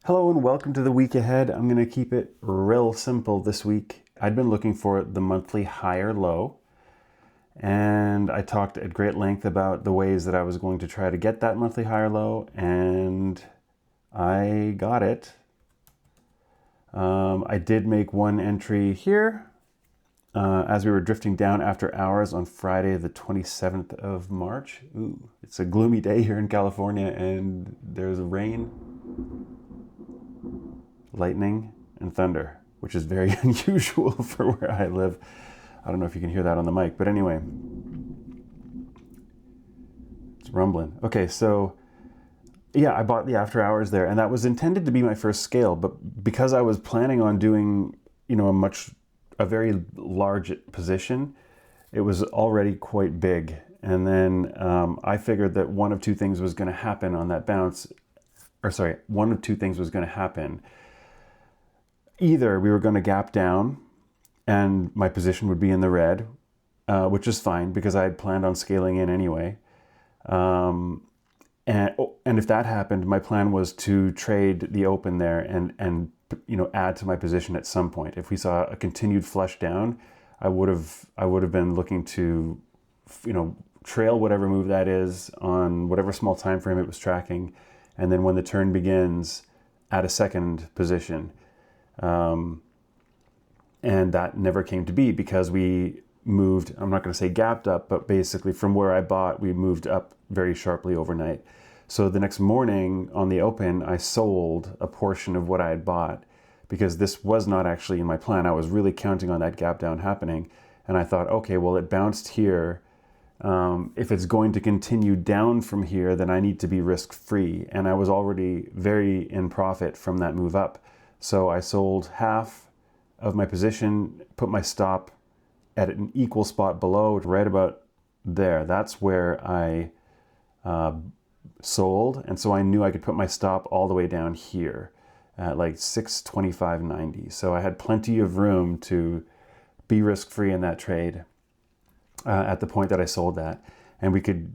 Hello and welcome to the week ahead. I'm going to keep it real simple this week. I'd been looking for the monthly high or low, and I talked at great length about the ways that I was going to try to get that monthly high or low, and I got it. I did make one entry here as we were drifting down after hours on Friday, the 27th of March. Ooh, it's a gloomy day here in California, and there's rain, lightning, and thunder, which is very unusual for where I live. I don't know if you can hear that on the mic, but anyway, it's rumbling. Okay, so yeah, I bought the after hours there, and that was intended to be my first scale, but because I was planning on doing, a very large position, it was already quite big. And then I figured that one of two things was going to happen on that bounce, one of two things was going to happen. Either we were going to gap down and my position would be in the red, which is fine because I had planned on scaling in anyway. And if that happened, my plan was to trade the open there and add to my position at some point. If we saw a continued flush down, I would have been looking to trail whatever move that is on whatever small time frame it was tracking, and then when the turn begins, add a second position. And that never came to be because we moved, I'm not going to say gapped up, but basically from where I bought, we moved up very sharply overnight. So the next morning on the open, I sold a portion of what I had bought because this was not actually in my plan. I was really counting on that gap down happening. And I thought, okay, well, it bounced here. If it's going to continue down from here, then I need to be risk-free. And I was already very in profit from that move up. So I sold half of my position, put my stop at an equal spot below, right about there. That's where I sold. And so I knew I could put my stop all the way down here at like 625.90. So I had plenty of room to be risk-free in that trade at the point that I sold that. And we could,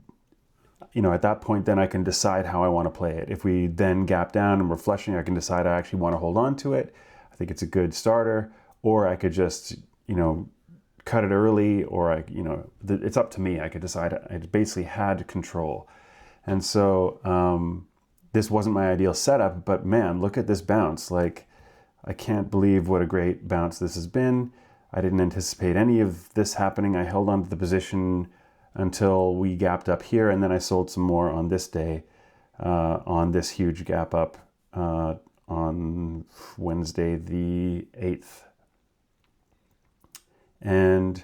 at that point, then I can decide how I want to play it. If we then gap down and we're flushing, I can decide I actually want to hold on to it. I think it's a good starter. Or I could just, cut it early, or it's up to me. I could decide. I basically had control. And so this wasn't my ideal setup, but man, look at this bounce. Like, I can't believe what a great bounce this has been. I didn't anticipate any of this happening. I held on to the position until we gapped up here, and then I sold some more on this day, on this huge gap up on Wednesday the 8th. And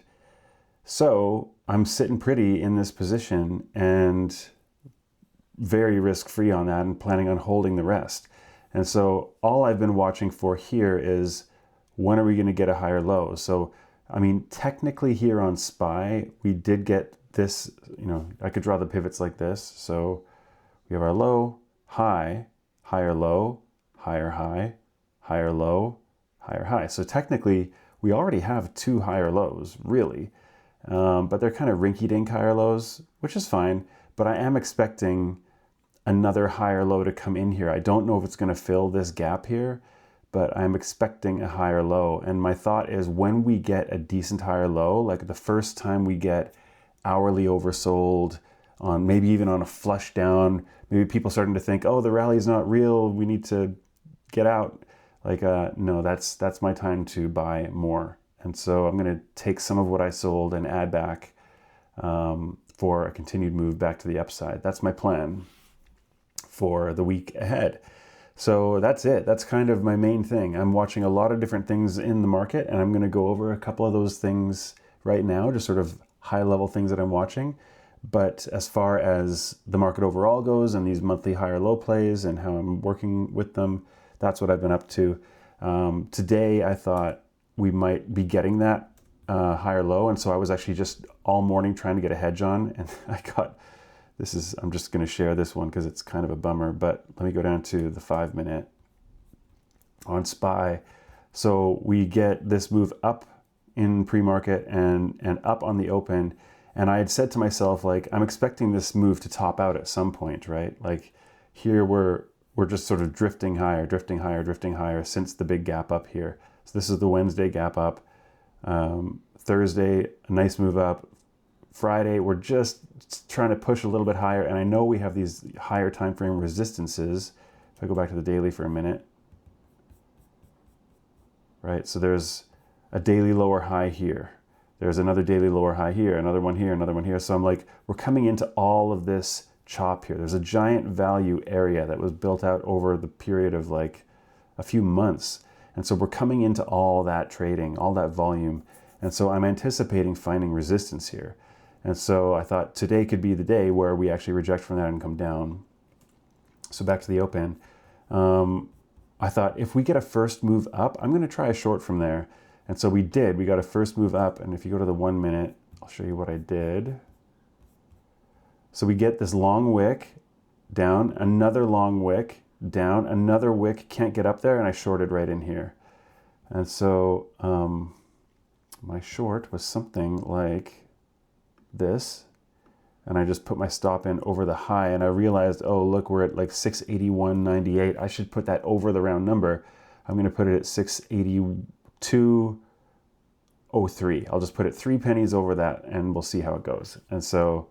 so I'm sitting pretty in this position and very risk-free on that and planning on holding the rest. And so all I've been watching for here is, when are we going to get a higher low? So, I mean, technically here on SPY, we did get this, I could draw the pivots like this. So we have our low, high, higher low, higher high, higher low, higher high. So technically, we already have two higher lows, really. But they're kind of rinky-dink higher lows, which is fine. But I am expecting another higher low to come in here. I don't know if it's going to fill this gap here, but I'm expecting a higher low. And my thought is, when we get a decent higher low, like the first time we get hourly oversold, on maybe even on a flush down, maybe people starting to think, oh, the rally is not real, we need to get out. Like, no, that's my time to buy more. And so I'm going to take some of what I sold and add back for a continued move back to the upside. That's my plan for the week ahead. So that's it. That's kind of my main thing. I'm watching a lot of different things in the market, and I'm going to go over a couple of those things right now, just sort of high-level things that I'm watching. But as far as the market overall goes and these monthly higher low plays and how I'm working with them, that's what I've been up to. Today, I thought we might be getting that higher low. And so I was actually just all morning trying to get a hedge on. And I'm just going to share this one because it's kind of a bummer. But let me go down to the 5-minute on SPY. So we get this move up in pre-market and up on the open. And I had said to myself, like, I'm expecting this move to top out at some point, right? Like, here we're we're just sort of drifting higher, drifting higher, drifting higher since the big gap up here. So this is the Wednesday gap up. Thursday, a nice move up. Friday, we're just trying to push a little bit higher. And I know we have these higher time frame resistances. If I go back to the daily for a minute, right? So there's a daily lower high here. There's another daily lower high here, another one here, another one here. So I'm like, we're coming into all of this chop here. There's a giant value area that was built out over the period of like a few months. And so we're coming into all that trading, all that volume. And so I'm anticipating finding resistance here. And so I thought today could be the day where we actually reject from that and come down. So back to the open. I thought if we get a first move up, I'm going to try a short from there. And so we did. We got a first move up. And if you go to the 1 minute, I'll show you what I did. So we get this long wick down, another long wick down, another wick, can't get up there, and I shorted right in here. And so my short was something like this. And I just put my stop in over the high, and I realized, oh, look, we're at like 681.98. I should put that over the round number. I'm going to put it at 682.03. I'll just put it 3 pennies over that, and we'll see how it goes. And so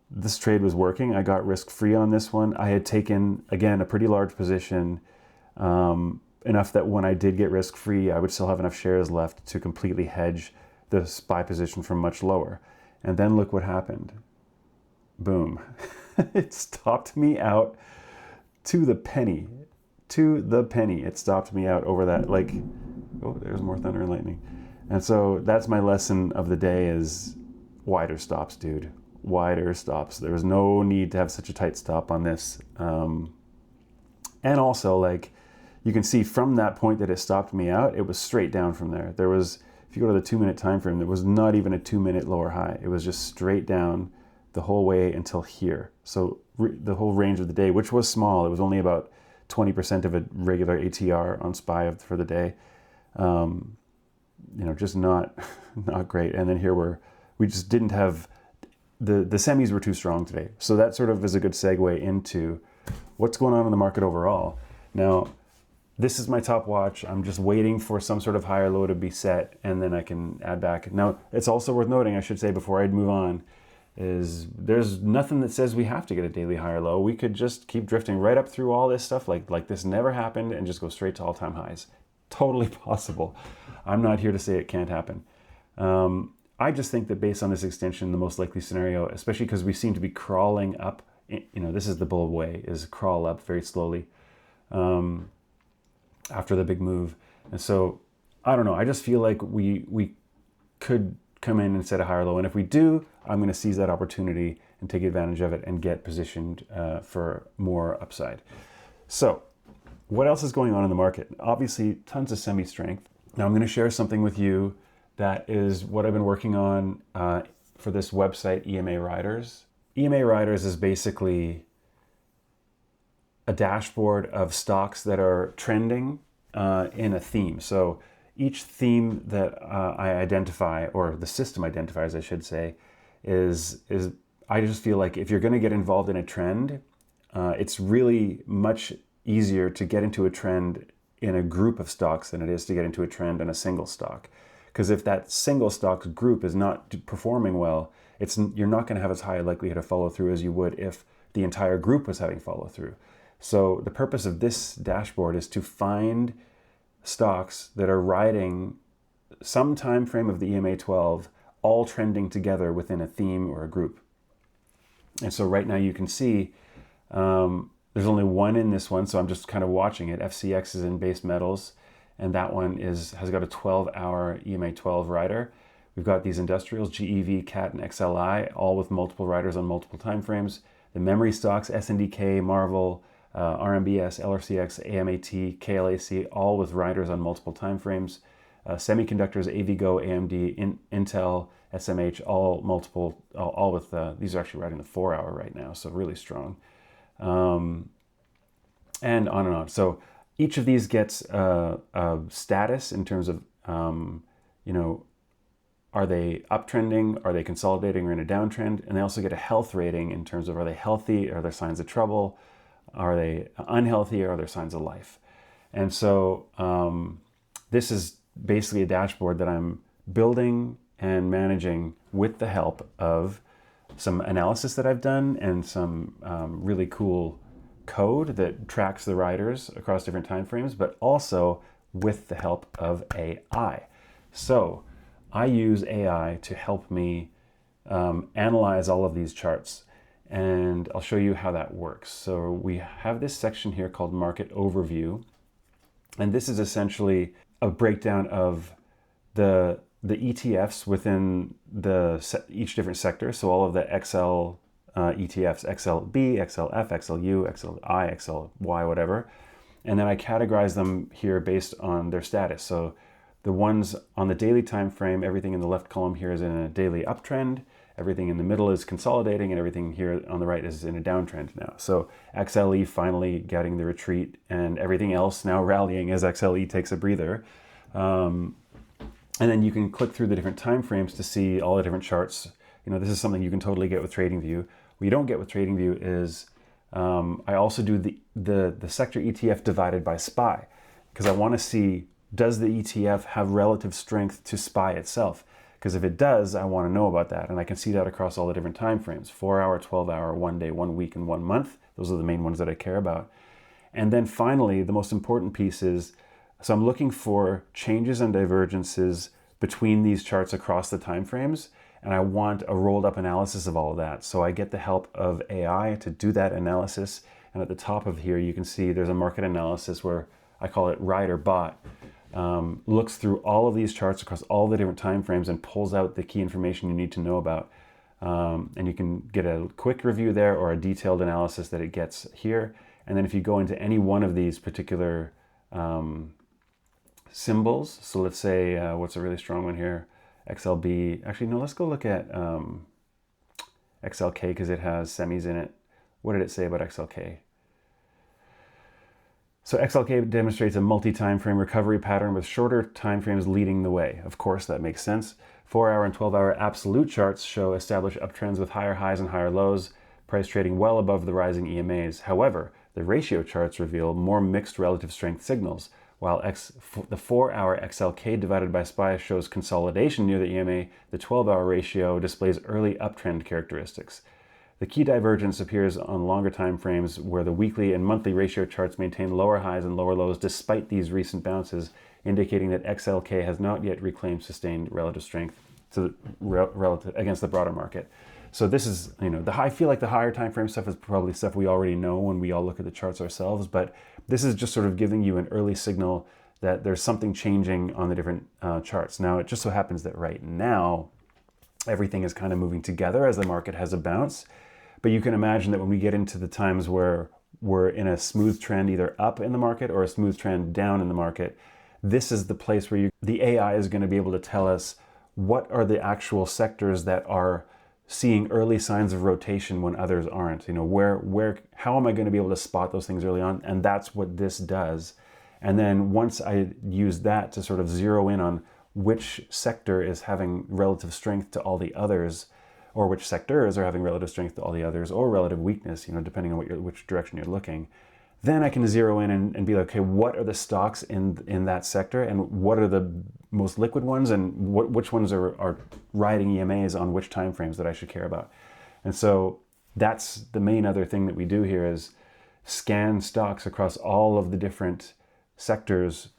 this trade was working. I got risk-free on this one. I had taken, again, a pretty large position, enough that when I did get risk-free, I would still have enough shares left to completely hedge the SPY position from much lower. And then look what happened. Boom. It stopped me out to the penny. To the penny. It stopped me out over that, like, oh, there's more thunder and lightning. And so that's my lesson of the day is wider stops, dude. Wider stops. There's no need to have such a tight stop on this. And also, like, you can see from that point that it stopped me out, it was straight down from there. There was, if you go to the 2 minute time frame, there was not even a 2 minute lower high. It was just straight down the whole way until here. So the whole range of the day, which was small, it was only about 20% of a regular ATR on SPY for the day. Just not great. And then here we just didn't have, the semis were too strong today. So that sort of is a good segue into what's going on in the market overall. Now, this is my top watch. I'm just waiting for some sort of higher low to be set, and then I can add back. Now, it's also worth noting, I should say before I move on, is there's nothing that says we have to get a daily higher low. We could just keep drifting right up through all this stuff like this never happened and just go straight to all-time highs. Totally possible. I'm not here to say it can't happen. I just think that based on this extension, the most likely scenario, especially because we seem to be crawling up, this is the bull way, is crawl up very slowly. After the big move. And so, I don't know, I just feel like we could come in and set a higher low. And if we do, I'm going to seize that opportunity and take advantage of it and get positioned for more upside. So, what else is going on in the market? Obviously, tons of semi-strength. Now, I'm going to share something with you that is what I've been working on for this website, EMA Riders. EMA Riders is basically a dashboard of stocks that are trending in a theme. So each theme that I identify, or the system identifies, I should say, is I just feel like if you're going to get involved in a trend, it's really much easier to get into a trend in a group of stocks than it is to get into a trend in a single stock. Because if that single stock group is not performing well, you're not going to have as high a likelihood of follow through as you would if the entire group was having follow through. So the purpose of this dashboard is to find stocks that are riding some time frame of the EMA 12, all trending together within a theme or a group. And so right now you can see there's only one in this one, so I'm just kind of watching it. FCX is in base metals, and that one has got a 12-hour EMA 12 rider. We've got these industrials, GEV, CAT, and XLI, all with multiple riders on multiple time frames. The memory stocks, SNDK, Marvel, RMBS, LRCX, AMAT, KLAC, all with riders on multiple time frames. Semiconductors, AVGO, AMD, Intel, SMH, all with, these are actually riding the 4-hour right now, so really strong. And on and on. So each of these gets a status in terms of, are they uptrending, are they consolidating or in a downtrend? And they also get a health rating in terms of, are they healthy, are there signs of trouble? Are they unhealthy, or are there signs of life? And so this is basically a dashboard that I'm building and managing with the help of some analysis that I've done and some really cool code that tracks the riders across different time frames, but also with the help of AI. So I use AI to help me analyze all of these charts, and I'll show you how that works. So we have this section here called Market Overview, and this is essentially a breakdown of the ETFs within each different sector. So all of the XL ETFs, XLB, XLF, XLU, XLI, XLY, whatever. And then I categorize them here based on their status. So the ones on the daily time frame, everything in the left column here is in a daily uptrend. Everything in the middle is consolidating, and everything here on the right is in a downtrend now. So XLE finally getting the retreat, and everything else now rallying as XLE takes a breather. And then you can click through the different time frames to see all the different charts. This is something you can totally get with TradingView. What you don't get with TradingView is I also do the sector ETF divided by SPY, because I want to see, does the ETF have relative strength to SPY itself? Because if it does, I want to know about that. And I can see that across all the different time frames, 4 hour, 12 hour, 1 day, 1 week, and 1 month. Those are the main ones that I care about. And then finally, the most important piece is, so I'm looking for changes and divergences between these charts across the time frames, and I want a rolled up analysis of all of that. So I get the help of AI to do that analysis. And at the top of here, you can see there's a market analysis where I call it Rider Bot. Looks through all of these charts across all the different time frames and pulls out the key information you need to know about. And you can get a quick review there or a detailed analysis that it gets here. And then if you go into any one of these particular symbols, so let's say, what's a really strong one here? XLB. Actually, no, let's go look at XLK because it has semis in it. What did it say about XLK? So XLK demonstrates a multi-time frame recovery pattern with shorter time frames leading the way. Of course, that makes sense. 4 hour and 12 hour absolute charts show established uptrends with higher highs and higher lows, price trading well above the rising EMAs. However, the ratio charts reveal more mixed relative strength signals. While the 4 hour XLK divided by SPY shows consolidation near the EMA, the 12 hour ratio displays early uptrend characteristics. The key divergence appears on longer time frames where the weekly and monthly ratio charts maintain lower highs and lower lows despite these recent bounces, indicating that XLK has not yet reclaimed sustained relative strength relative against the broader market. So this is, I feel like the higher time frame stuff is probably stuff we already know when we all look at the charts ourselves, but this is just sort of giving you an early signal that there's something changing on the different charts. Now, it just so happens that right now, everything is kind of moving together as the market has a bounce. But you can imagine that when we get into the times where we're in a smooth trend either up in the market or a smooth trend down in the market, this is the place where the AI is going to be able to tell us what are the actual sectors that are seeing early signs of rotation when others aren't. How am I going to be able to spot those things early on? And that's what this does. And then once I use that to sort of zero in on which sector is having relative strength to all the others, or which sectors are having relative strength to all the others, or relative weakness, depending on which direction you're looking, then I can zero in and be like, okay, what are the stocks in that sector, and what are the most liquid ones, and which ones are riding EMAs on which time frames that I should care about. And so that's the main other thing that we do here is scan stocks across all of the different sectors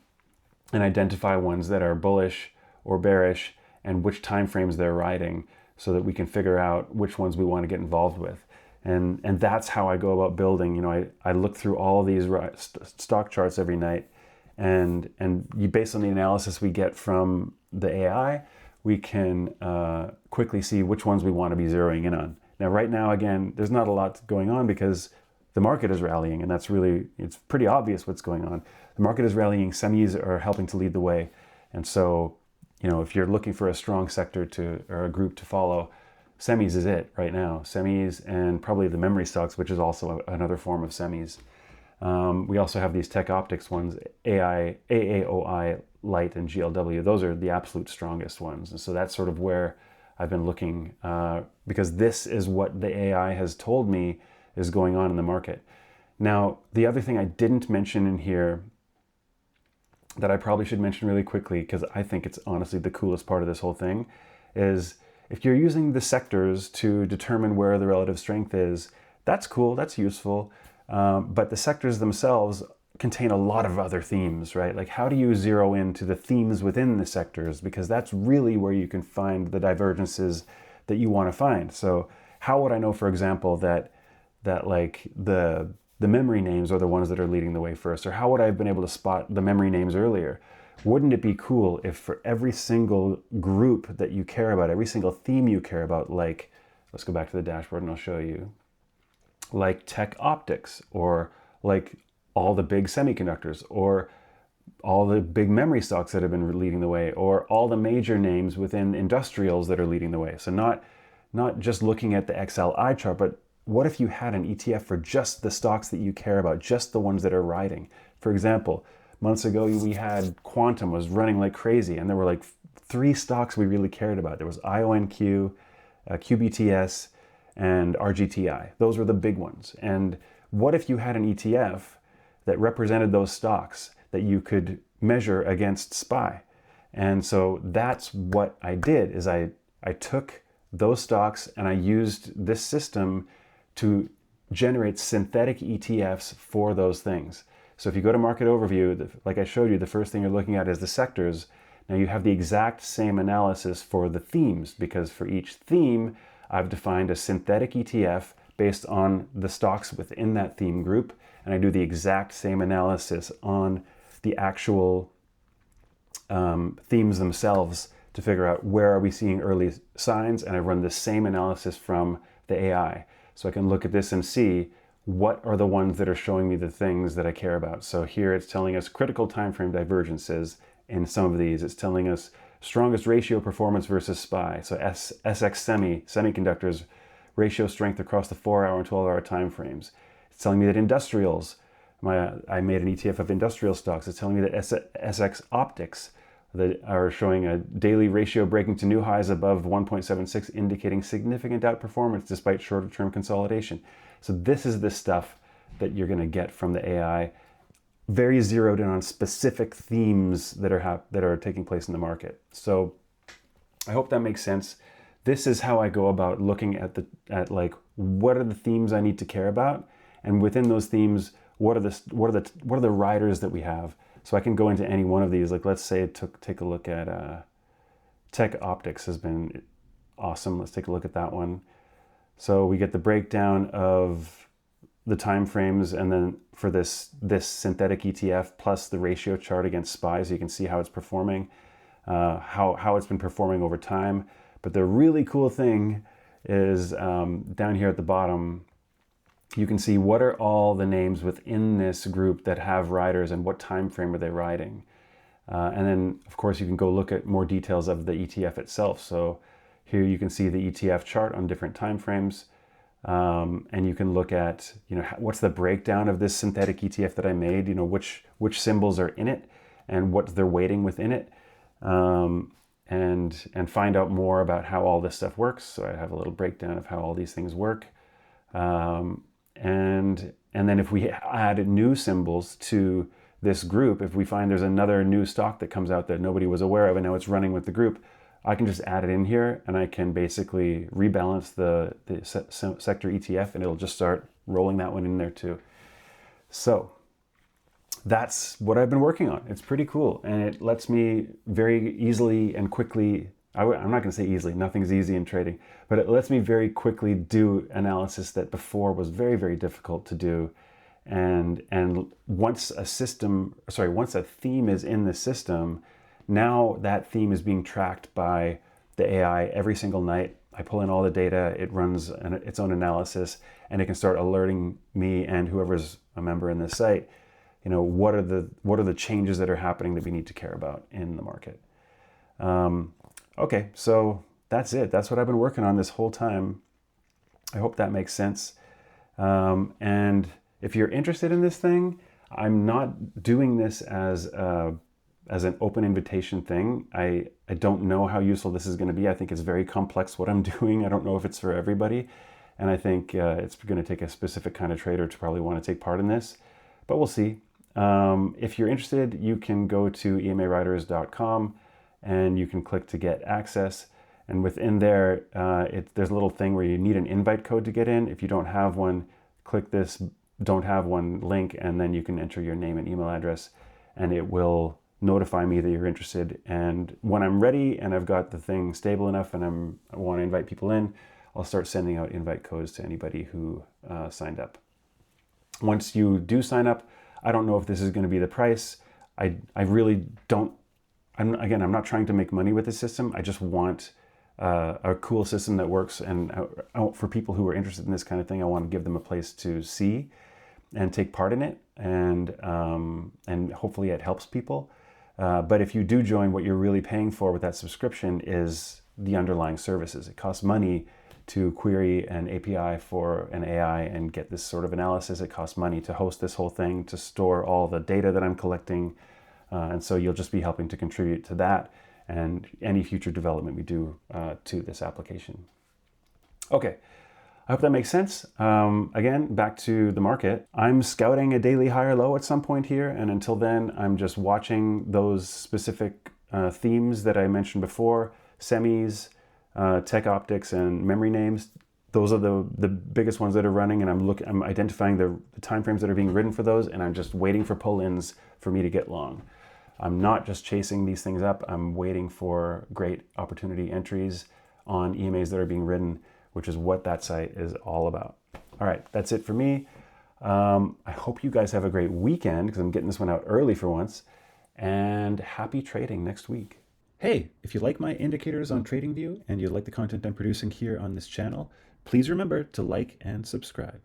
and identify ones that are bullish or bearish and which time frames they're riding, so that we can figure out which ones we want to get involved with. And that's how I go about building. I look through all these stock charts every night, and based on the analysis we get from the AI, we can quickly see which ones we want to be zeroing in on. Now, right now, again, there's not a lot going on because the market is rallying, and it's pretty obvious what's going on. The market is rallying, semis are helping to lead the way, and so if you're looking for a strong sector or a group to follow, semis is it right now. Semis and probably the memory stocks, which is also another form of semis. We also have these tech optics ones, AAOI, Light, and GLW. Those are the absolute strongest ones. And so that's sort of where I've been looking because this is what the AI has told me is going on in the market. Now, the other thing I didn't mention in here that I probably should mention really quickly, because I think it's honestly the coolest part of this whole thing, is if you're using the sectors to determine where the relative strength is, that's cool, that's useful. But the sectors themselves contain a lot of other themes, right? Like, how do you zero into the themes within the sectors? Because that's really where you can find the divergences that you want to find. So how would I know, for example, that like the memory names are the ones that are leading the way first? Or how would I have been able to spot the memory names earlier? Wouldn't it be cool if for every single group that you care about, every single theme you care about, like, let's go back to the dashboard and I'll show you, like tech optics, or like all the big semiconductors, or all the big memory stocks that have been leading the way, or all the major names within industrials that are leading the way. So not just looking at the XLI chart, but what if you had an ETF for just the stocks that you care about, just the ones that are riding? For example, months ago, we had Quantum was running like crazy, and there were like 3 stocks we really cared about. There was IONQ, QBTS, and RGTI. Those were the big ones. And what if you had an ETF that represented those stocks that you could measure against SPY? And so that's what I did, is I took those stocks and I used this system to generate synthetic ETFs for those things. So if you go to Market Overview, like I showed you, the first thing you're looking at is the sectors. Now you have the exact same analysis for the themes, because for each theme, I've defined a synthetic ETF based on the stocks within that theme group, and I do the exact same analysis on the actual themes themselves to figure out where are we seeing early signs, and I run the same analysis from the AI. So I can look at this and see what are the ones that are showing me the things that I care about. So here it's telling us critical time frame divergences. In some of these, it's telling us strongest ratio performance versus SPY. So SX semiconductors, ratio strength across the 4-hour and 12-hour time frames. It's telling me that industrials, I made an ETF of industrial stocks. It's telling me that SX optics that are showing a daily ratio breaking to new highs above 1.76, indicating significant outperformance despite shorter term consolidation. So this is the stuff that you're going to get from the AI, very zeroed in on specific themes that are taking place in the market. So I hope that makes sense. This is how I go about looking at like, what are the themes I need to care about, and within those themes, what are the riders that we have. So I can go into any one of these. Like, let's say take a look at Tech Optics has been awesome. Let's take a look at that one. So we get the breakdown of the time frames, and then for this synthetic ETF plus the ratio chart against SPY, so you can see how it's performing, how it's been performing over time. But the really cool thing is down here at the bottom, you can see what are all the names within this group that have riders and what time frame are they riding. And then, of course, you can go look at more details of the ETF itself. So here you can see the ETF chart on different time frames. And you can look at, what's the breakdown of this synthetic ETF that I made, which symbols are in it and what they're weighting within it. And find out more about how all this stuff works. So I have a little breakdown of how all these things work. And then if we add new symbols to this group, if we find there's another new stock that comes out that nobody was aware of and now it's running with the group, I can just add it in here and I can basically rebalance the sector ETF, and it'll just start rolling that one in there too. So that's what I've been working on. It's pretty cool, and it lets me very easily and quickly, I'm not going to say easily, nothing's easy in trading, but it lets me very quickly do analysis that before was very, very difficult to do. And once a theme is in the system, now that theme is being tracked by the AI every single night. I pull in all the data, it runs its own analysis, and it can start alerting me and whoever's a member in this site, what are the changes that are happening that we need to care about in the market. Okay, so that's it. That's what I've been working on this whole time. I hope that makes sense. And if you're interested in this thing, I'm not doing this as an open invitation thing. I don't know how useful this is going to be. I think it's very complex what I'm doing. I don't know if it's for everybody. And I think it's going to take a specific kind of trader to probably want to take part in this, but we'll see. If you're interested, you can go to emariders.com and you can click to get access. And within there, there's a little thing where you need an invite code to get in. If you don't have one, click this don't have one link, and then you can enter your name and email address, and it will notify me that you're interested. And when I'm ready and I've got the thing stable enough and I want to invite people in, I'll start sending out invite codes to anybody who signed up. Once you do sign up, I don't know if this is going to be the price. I really don't. I'm not trying to make money with the system. I just want a cool system that works. And for people who are interested in this kind of thing, I want to give them a place to see and take part in it. And hopefully it helps people. But if you do join, what you're really paying for with that subscription is the underlying services. It costs money to query an API for an AI and get this sort of analysis. It costs money to host this whole thing, to store all the data that I'm collecting. And so you'll just be helping to contribute to that and any future development we do to this application. Okay, I hope that makes sense. Again, back to the market. I'm scouting a daily higher low at some point here. And until then, I'm just watching those specific themes that I mentioned before, semis, tech optics, and memory names. Those are the biggest ones that are running, and I'm identifying the timeframes that are being ridden for those, and I'm just waiting for pull-ins for me to get long. I'm not just chasing these things up. I'm waiting for great opportunity entries on EMAs that are being ridden, which is what that site is all about. All right, that's it for me. I hope you guys have a great weekend, because I'm getting this one out early for once, and happy trading next week. Hey, if you like my indicators on TradingView and you like the content I'm producing here on this channel, please remember to like and subscribe.